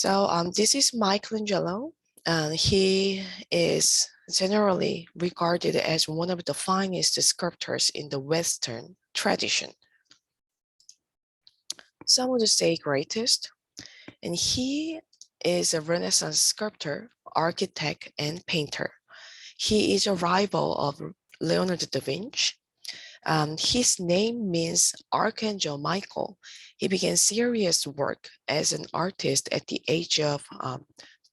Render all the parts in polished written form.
This is Michelangelo. He is generally regarded as one of the finest sculptors in the Western tradition. Some would say greatest, and he is a Renaissance sculptor, architect, and painter. He is a rival of Leonardo da Vinci. His name means Archangel Michael. He began serious work as an artist at the age of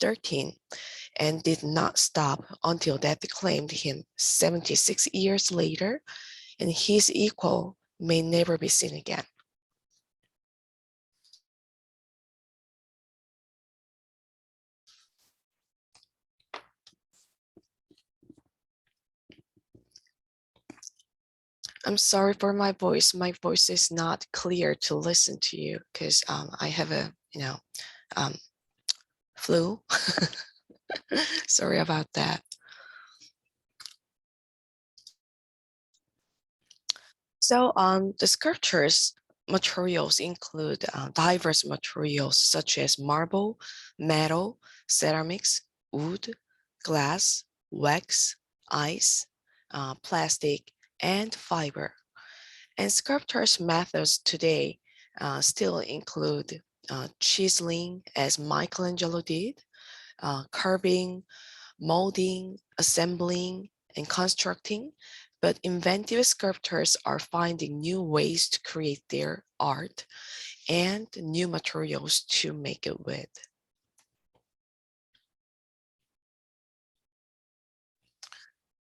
13 and did not stop until death claimed him 76 years later, and his equal may never be seen again. I'm sorry for my voice. My voice is not clear to listen to you because I have a, flu. Sorry about that. The sculptures materials include diverse materials such as marble, metal, ceramics, wood, glass, wax, ice, plastic, and fiber. And sculptors' methods today still include chiseling, as Michelangelo did, carving, molding, assembling, and constructing, but inventive sculptors are finding new ways to create their art and new materials to make it with.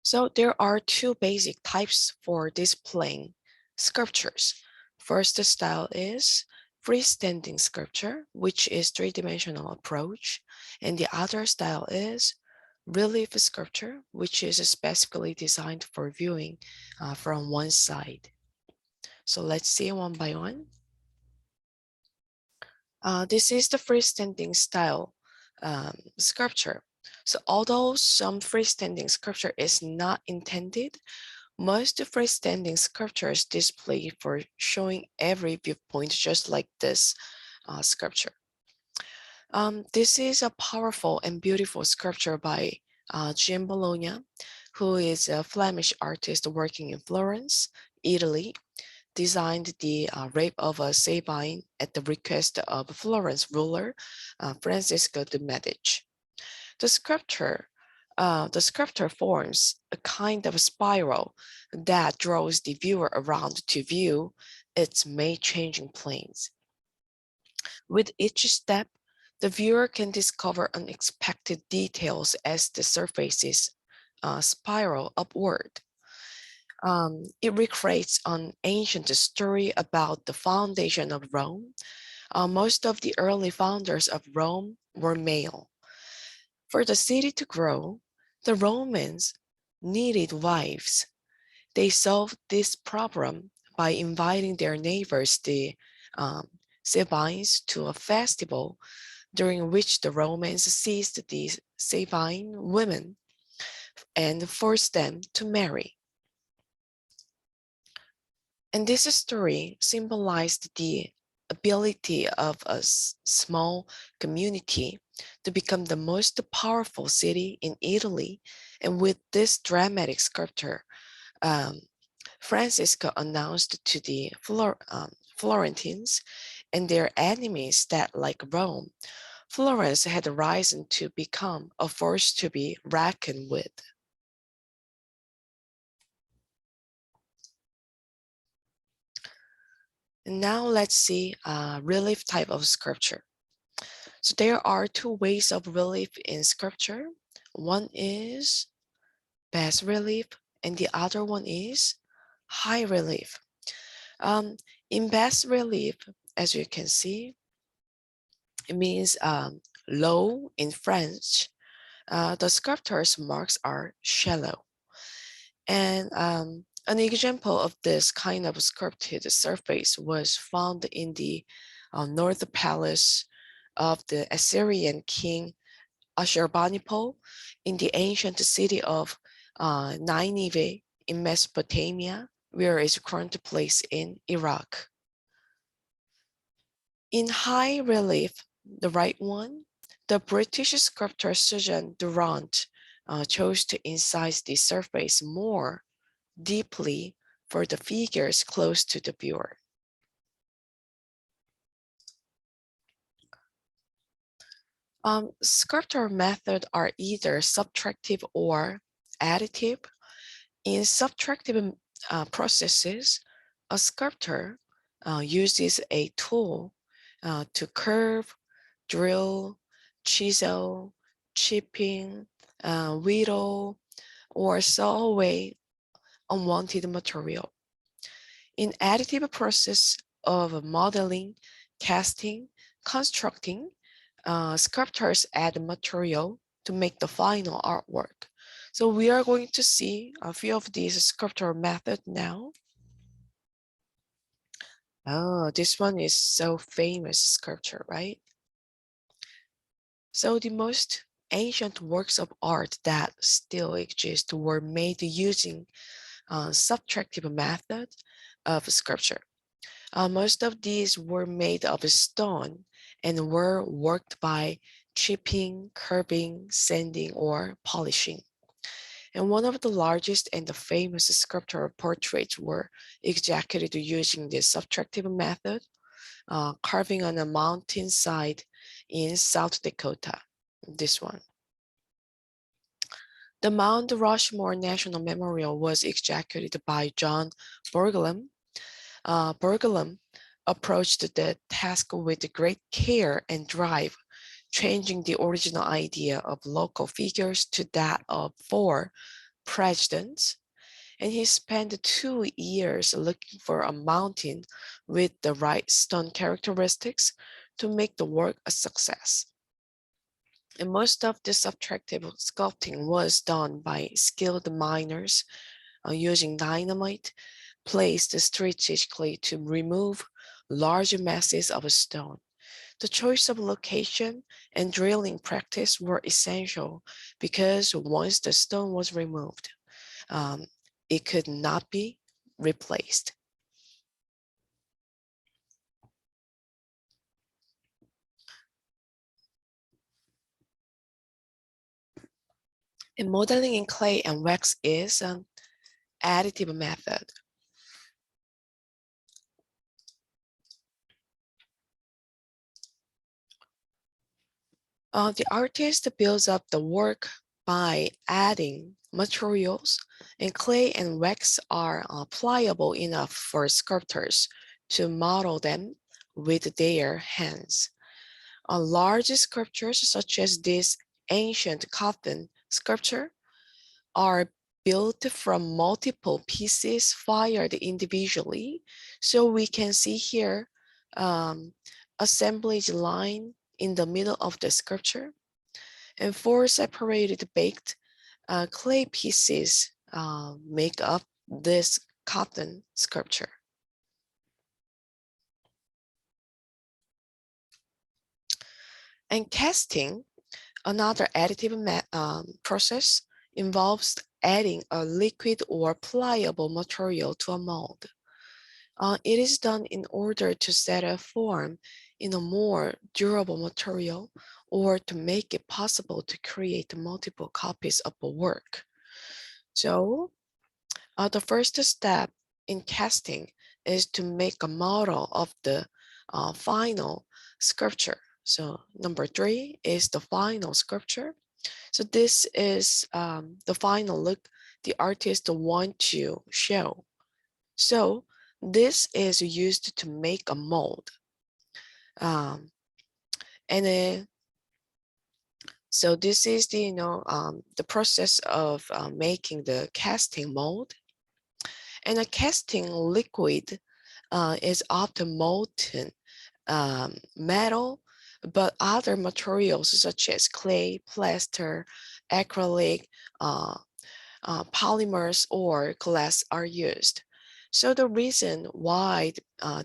So there are two basic types for displaying sculptures. First style is freestanding sculpture, which is three-dimensional approach, and the other style is relief sculpture, which is specifically designed for viewing from one side. So let's see one by one. This is the freestanding style sculpture. So although some freestanding sculpture is not intended, most freestanding sculptures display for showing every viewpoint, just like this sculpture. This is a powerful and beautiful sculpture by Gian Bologna, who is a Flemish artist working in Florence, Italy, designed the Rape of a Sabine at the request of Florence ruler Francisco de Medici. The sculptor forms a kind of spiral that draws the viewer around to view its many changing planes. With each step, the viewer can discover unexpected details as the surfaces spiral upward. It recreates an ancient story about the foundation of Rome. Most of the early founders of Rome were male. For the city to grow, the Romans needed wives. They solved this problem by inviting their neighbors, the Sabines, to a festival during which the Romans seized the Sabine women and forced them to marry. And this story symbolized the ability of a small community to become the most powerful city in Italy. And with this dramatic sculpture, Francisco announced to the Florentines and their enemies that, like Rome, Florence had risen to become a force to be reckoned with. And now let's see relief type of sculpture. So there are two ways of relief in sculpture. One is bas relief and the other one is high relief. In bas relief, as you can see, it means low in French. The sculptor's marks are shallow. And an example of this kind of sculpted surface was found in the North Palace of the Assyrian king Ashurbanipal in the ancient city of Nineveh in Mesopotamia, where it is currently placed in Iraq. In high relief, the right one, The British sculptor Susan Durant chose to incise the surface more deeply for the figures close to the viewer. Sculpture methods are either subtractive or additive. In subtractive processes, a sculptor uses a tool to curve, drill, chisel, chipping, whittle, or saw away unwanted material. In additive process of modeling, casting, constructing, sculptors add material to make the final artwork. So we are going to see a few of these sculpture methods now. Oh, this one is so famous sculpture, right? So the most ancient works of art that still exist were made using subtractive method of sculpture. Most of these were made of stone and were worked by chipping, curbing, sanding, or polishing. And one of the largest and the famous sculptural portraits were executed using this subtractive method, carving on a mountainside in South Dakota, this one. The Mount Rushmore National Memorial was executed by John Borglum. Borglum approached the task with great care and drive, changing the original idea of local figures to that of 4 presidents. And he spent 2 years looking for a mountain with the right stone characteristics to make the work a success. And most of the subtractive sculpting was done by skilled miners using dynamite placed strategically to remove large masses of stone. The choice of location and drilling practice were essential because once the stone was removed, it could not be replaced. And modeling in clay and wax is an additive method. The artist builds up the work by adding materials, and clay and wax are pliable enough for sculptors to model them with their hands. Large sculptures such as this ancient coffin sculpture are built from multiple pieces fired individually. So we can see here assemblage line in the middle of the sculpture, and 4 separated baked clay pieces make up this coffin sculpture. And casting, another additive process, involves adding a liquid or pliable material to a mold. It is done in order to set a form in a more durable material or to make it possible to create multiple copies of a work. So the first step in casting is to make a model of the final sculpture. So number 3 is the final sculpture. So this is the final look the artist want to show. So this is used to make a mold. And then, so this is the, the process of making the casting mold. And a casting liquid is often molten metal, but other materials such as clay, plaster, acrylic, polymers, or glass are used. So the reason why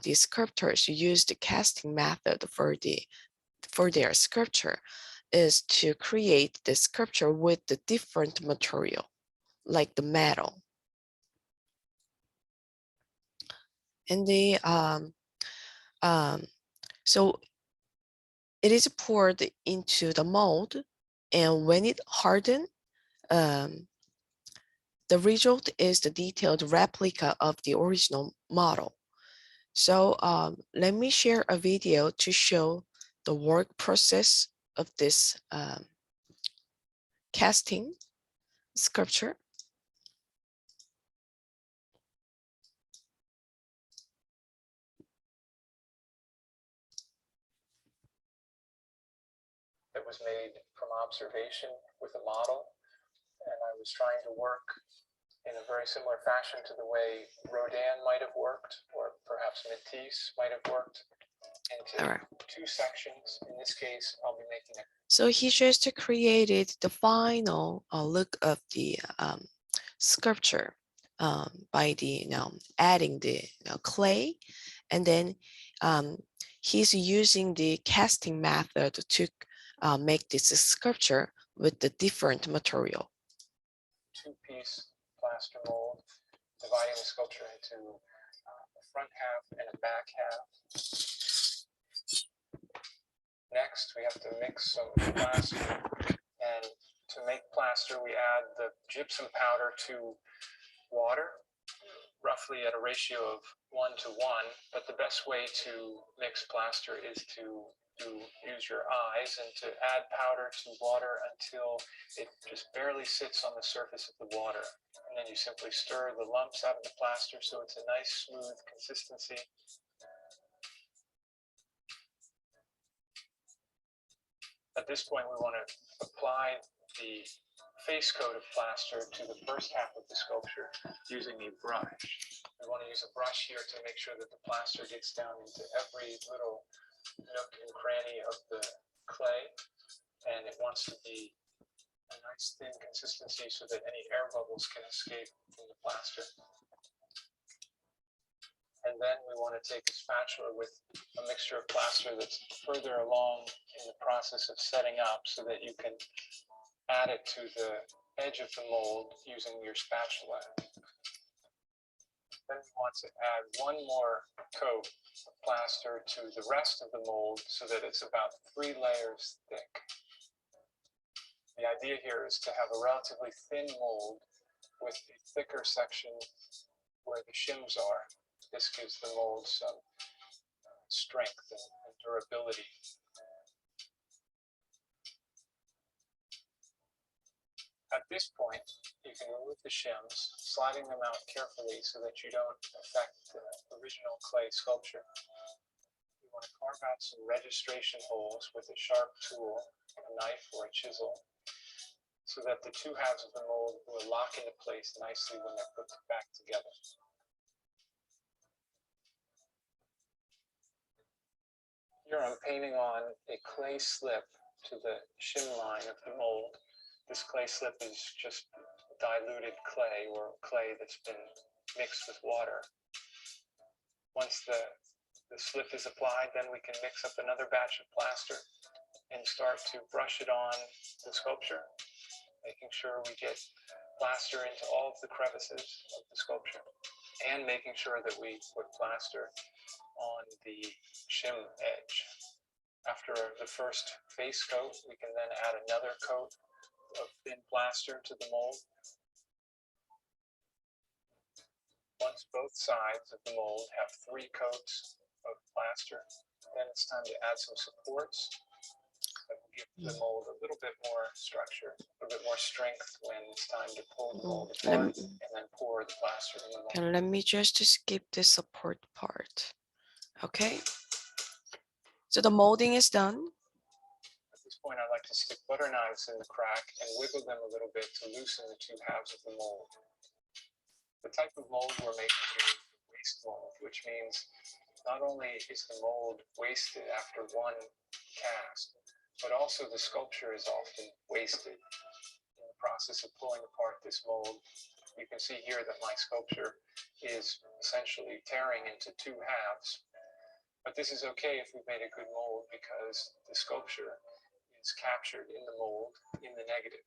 the sculptors use the casting method for their sculpture is to create the sculpture with the different material, like the metal. And the so It is poured into the mold, and when it hardens, the result is the detailed replica of the original model. So let me share a video to show the work process of this casting sculpture. That was made from observation with a model, and I was trying to work in a very similar fashion to the way Rodin might have worked, or perhaps Matisse might have worked, into two sections. In this case, I'll be making it. So he just created the final look of the sculpture by the adding the clay, and then he's using the casting method to make this sculpture with the different material. Two-piece plaster mold, dividing the sculpture into a front half and a back half. Next, we have to mix some plaster, and to make plaster, we add the gypsum powder to water, roughly at a ratio of 1 to 1, but the best way to mix plaster is to use your eyes and to add powder to water until it just barely sits on the surface of the water. And then you simply stir the lumps out of the plaster so it's a nice smooth consistency. At this point, we want to apply the face coat of plaster to the first half of the sculpture using a brush. We want to use a brush here to make sure that the plaster gets down into every little nook and cranny of the clay, and it wants to be a nice thin consistency so that any air bubbles can escape from the plaster. And then we want to take a spatula with a mixture of plaster that's further along in the process of setting up so that you can add it to the edge of the mold using your spatula. Then we want to add one more coat of plaster to the rest of the mold so that it's about 3 layers thick. The idea here is to have a relatively thin mold with a thicker section where the shims are. This gives the mold some strength and durability. At this point, you can remove the shims, sliding them out carefully so that you don't affect the original clay sculpture. You want to carve out some registration holes with a sharp tool, a knife or a chisel, so that the two halves of the mold will lock into place nicely when they're put back together. Here I'm painting on a clay slip to the shim line of the mold. This clay slip is just diluted clay, or clay that's been mixed with water. Once the slip is applied, then we can mix up another batch of plaster and start to brush it on the sculpture, making sure we get plaster into all of the crevices of the sculpture, and making sure that we put plaster on the shim edge. After the first face coat, we can then add another coat of thin plaster to the mold. Once both sides of the mold have 3 coats of plaster, then it's time to add some supports that will give the mold a little bit more structure, a little bit more strength when it's time to pull the mold apart and then pour the plaster in the mold. And let me just skip the support part. Okay. So the molding is done. At this point, I like to stick butter knives in the crack and wiggle them a little bit to loosen the 2 halves of the mold. The type of mold we're making here is the waste mold, which means not only is the mold wasted after one cast, but also the sculpture is often wasted. In the process of pulling apart this mold, you can see here that my sculpture is essentially tearing into 2 halves. But this is okay if we've made a good mold, because the sculpture is captured in the mold in the negative.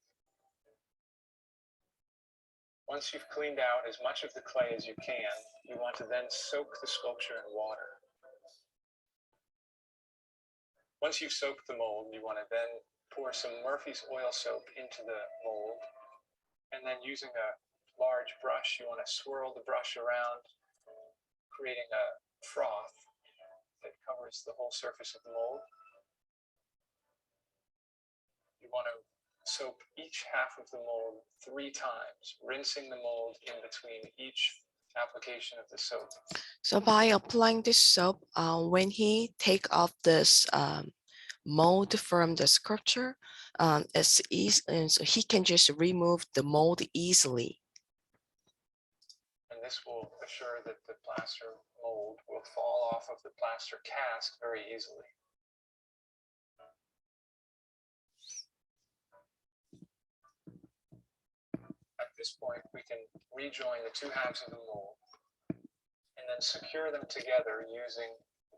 Once you've cleaned out as much of the clay as you can, you want to then soak the sculpture in water. Once you've soaked the mold, you want to then pour some Murphy's oil soap into the mold, and then using a large brush, you want to swirl the brush around, creating a froth that covers the whole surface of the mold. You want to soap each half of the mold 3 times, rinsing the mold in between each application of the soap. So by applying this soap, when he take off this mold from the sculpture, it's easy, and so he can just remove the mold easily. And this will assure that the plaster mold will fall off of the plaster cast very easily. At this point, we can rejoin the 2 halves of the mold and then secure them together using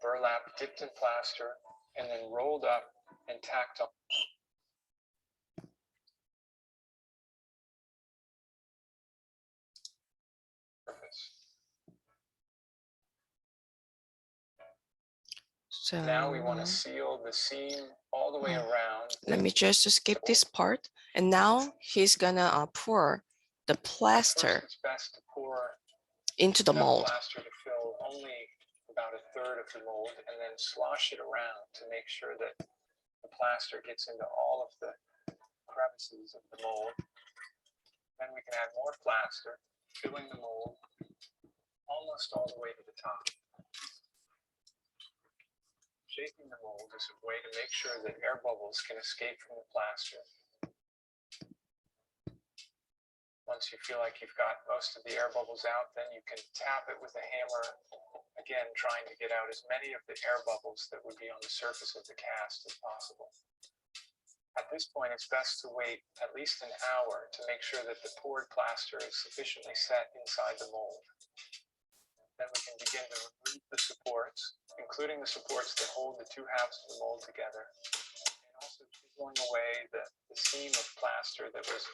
burlap dipped in plaster and then rolled up and tacked on. So Now we want to seal the seam all the way around. let me just skip this part. And now he's gonna pour the plaster It's best to pour into the enough mold. plaster to fill only about 1/3 of the mold, and then slosh it around to make sure that the plaster gets into all of the crevices of the mold. Then we can add more plaster, filling the mold almost all the way to the top. Shaking the mold is a way to make sure that air bubbles can escape from the plaster. Once you feel like you've got most of the air bubbles out, then you can tap it with a hammer, again trying to get out as many of the air bubbles that would be on the surface of the cast as possible. At this point, it's best to wait at least an hour to make sure that the poured plaster is sufficiently set inside the mold. Then we can begin to remove the supports, including the supports that hold the 2 halves of the mold together, and also chiseling away the seam of plaster that was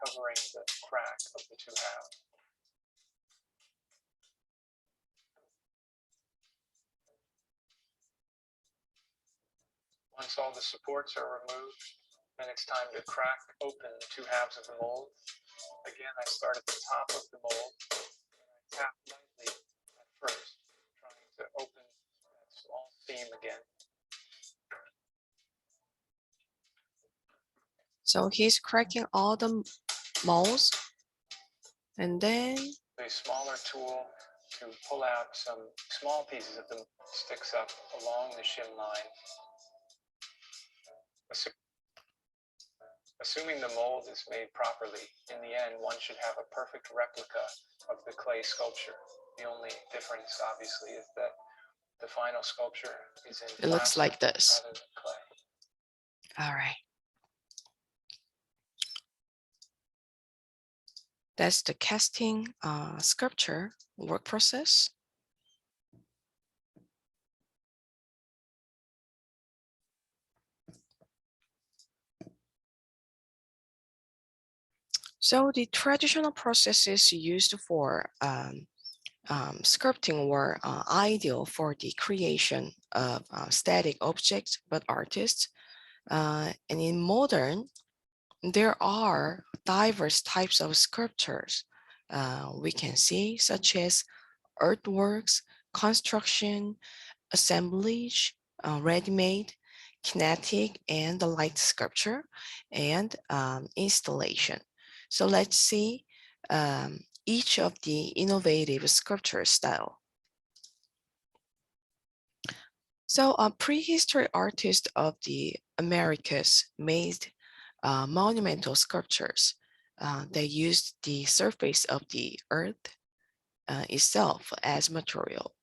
covering the crack of the 2 halves. Once all the supports are removed, then it's time to crack open the 2 halves of the mold. Again, I start at the top of the mold, and I tap lightly at first, trying to open that small seam again. So he's cracking all the molds, and then A smaller tool to pull out some small pieces of the sticks up along the shim line. Assuming the mold is made properly, in the end, one should have a perfect replica of the clay sculpture. The only difference, obviously, is that the final sculpture is in it looks like plaster this. rather than clay. All right. That's the casting sculpture work process. So the traditional processes used for sculpting were ideal for the creation of static objects, but artists. And in modern, there are diverse types of sculptures we can see, such as earthworks, construction, assemblage, ready-made, kinetic, and the light sculpture, and installation. So let's see each of the innovative sculpture style. So prehistory artists of the Americas made monumental sculptures. They used the surface of the earth itself as material.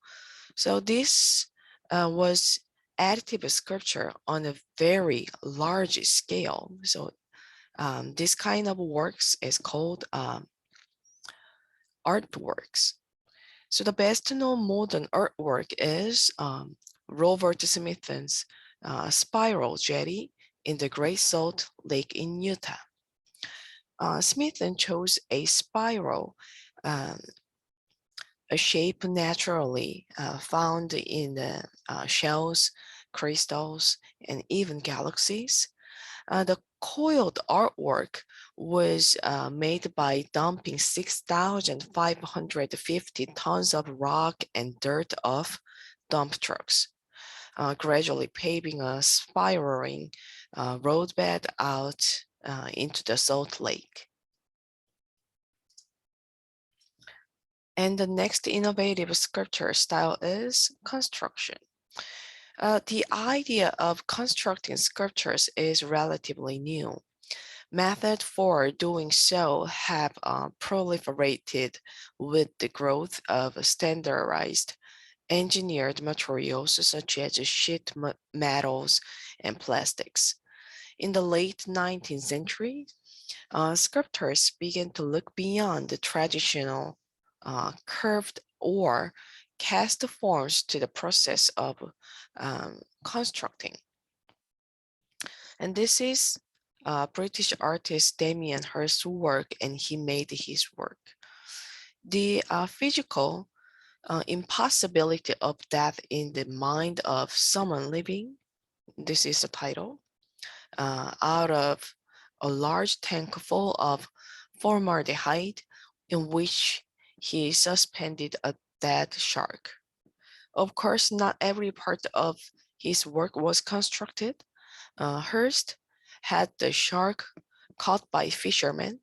So this was additive sculpture on a very large scale. So this kind of works is called artworks. So the best known modern artwork is Robert Smithson's Spiral Jetty in the Great Salt Lake in Utah. Smithson chose a spiral, a shape naturally found in the shells crystals, and even galaxies. The coiled artwork was made by dumping 6,550 tons of rock and dirt off dump trucks, gradually paving a spiraling roadbed out into the Salt Lake. And the next innovative sculpture style is construction. The idea of constructing sculptures is relatively new. Methods for doing so have proliferated with the growth of standardized engineered materials such as sheet metals and plastics. In the late 19th century, sculptors began to look beyond the traditional curved or cast forms to the process of constructing. And this is British artist Damien Hirst's work, and he made his work. The physical impossibility of death in the mind of someone living, this is the title, out of a large tank full of formaldehyde in which he suspended a dead shark. Of course, not every part of his work was constructed. Hirst had the shark caught by fishermen,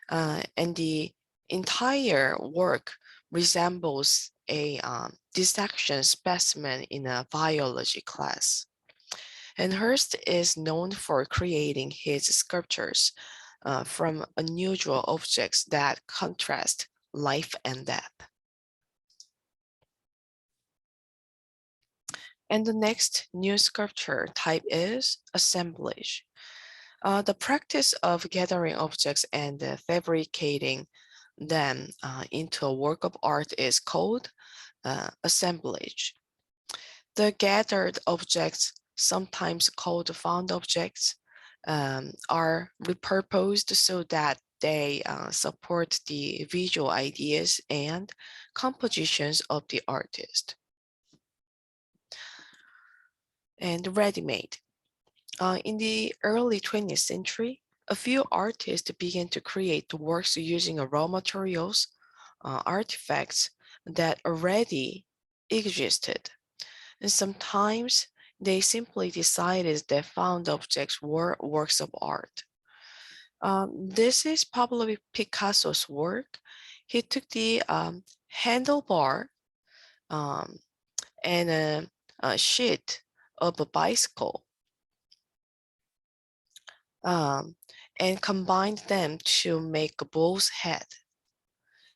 and the entire work resembles a dissection specimen in a biology class. And Hirst is known for creating his sculptures from unusual objects that contrast life and death. And the next new sculpture type is assemblage. The practice of gathering objects and fabricating them into a work of art is called assemblage. The gathered objects, sometimes called found objects, are repurposed so that they support the visual ideas and compositions of the artist. And ready-made. In the early 20th century, a few artists began to create works using raw materials, artifacts that already existed. And sometimes they simply decided that found objects were works of art. This is probably Picasso's work. He took the handlebar and a sheet of a bicycle and combined them to make a bull's head.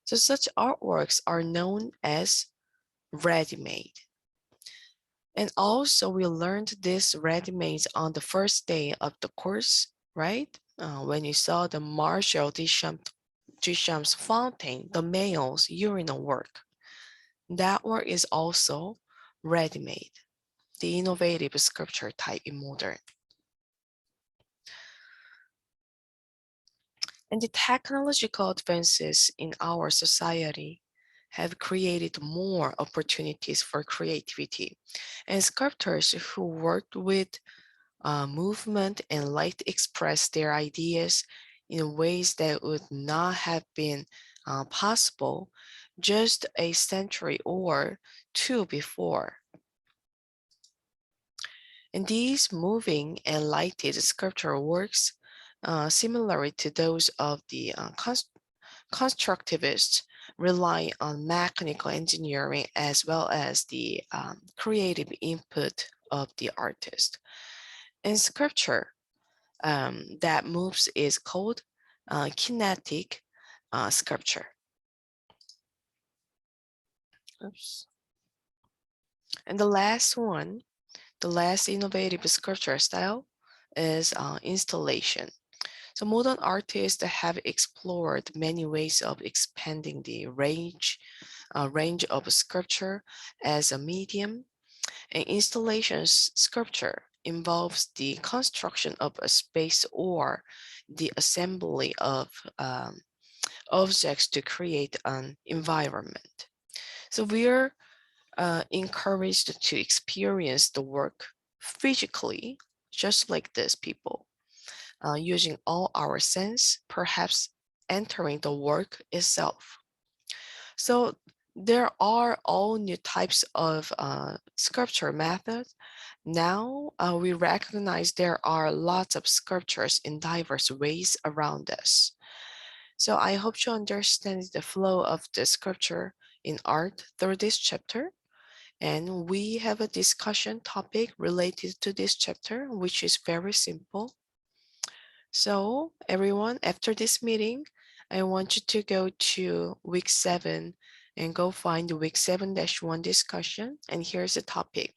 So such artworks are known as ready-made. And also we learned this ready-made on the first day of the course, right? When you saw the Marshall Duchamp's fountain, the male's urinal work. That work is also ready-made, the innovative sculpture type in modern. And the technological advances in our society have created more opportunities for creativity. And sculptors who worked with movement and light express their ideas in ways that would not have been possible just a century or two before. And these moving and lighted sculptural works, similarly to those of the constructivists, rely on mechanical engineering as well as the creative input of the artist. In sculpture, that moves is called kinetic sculpture. Oops. And the last one, the last innovative sculpture style is installation. So modern artists have explored many ways of expanding the range of sculpture as a medium. And installation sculpture involves the construction of a space or the assembly of objects to create an environment. So we are encouraged to experience the work physically, just like this, people, using all our sense, perhaps entering the work itself. So there are all new types of sculpture methods. Now we recognize there are lots of sculptures in diverse ways around us. So I hope you understand the flow of the sculpture in art through this chapter. And we have a discussion topic related to this chapter, which is very simple. So everyone, after this meeting, I want you to go to week 7 and go find the week 7-1 discussion. And here's the topic.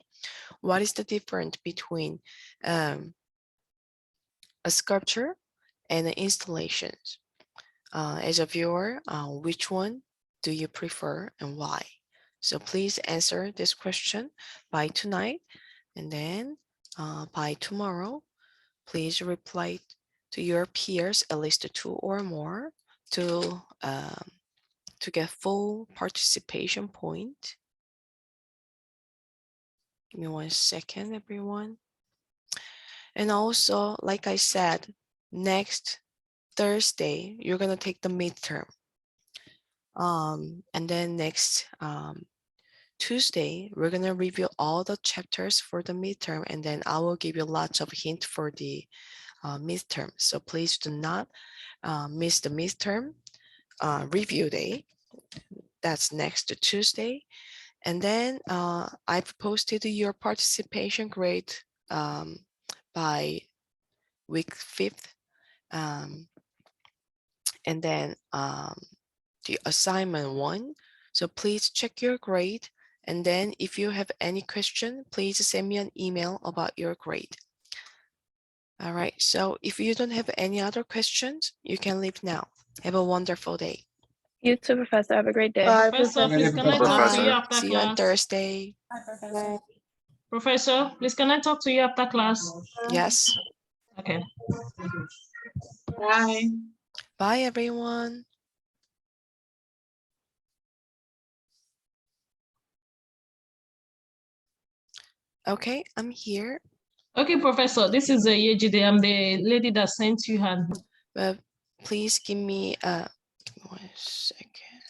What is the difference between a sculpture and an installation? As a viewer, which one do you prefer and why? So please answer this question by tonight, and then by tomorrow, please reply to your peers, at least 2 or more, to get full participation point. Give me 1 second, everyone. And also, like I said, next Thursday, you're gonna take the midterm. And then next Tuesday, we're gonna review all the chapters for the midterm, and then I will give you lots of hint for the midterm. So please do not miss the midterm review day. That's next Tuesday. And then I've posted your participation grade by week 5th. And then the assignment 1. So please check your grade. And then if you have any question, please send me an email about your grade. All right, so if you don't have any other questions, you can leave now. Have a wonderful day. You too, Professor. Have a great day. Bye, Professor, please can I Professor. talk to you Bye. after See you on class? Thursday. Bye. Professor, please can I talk to you after class? Yes. Okay. Bye. Bye, everyone. Okay, I'm here. Okay, Professor, this is Yejide. I'm the lady that sent you her. But please give me 1 second.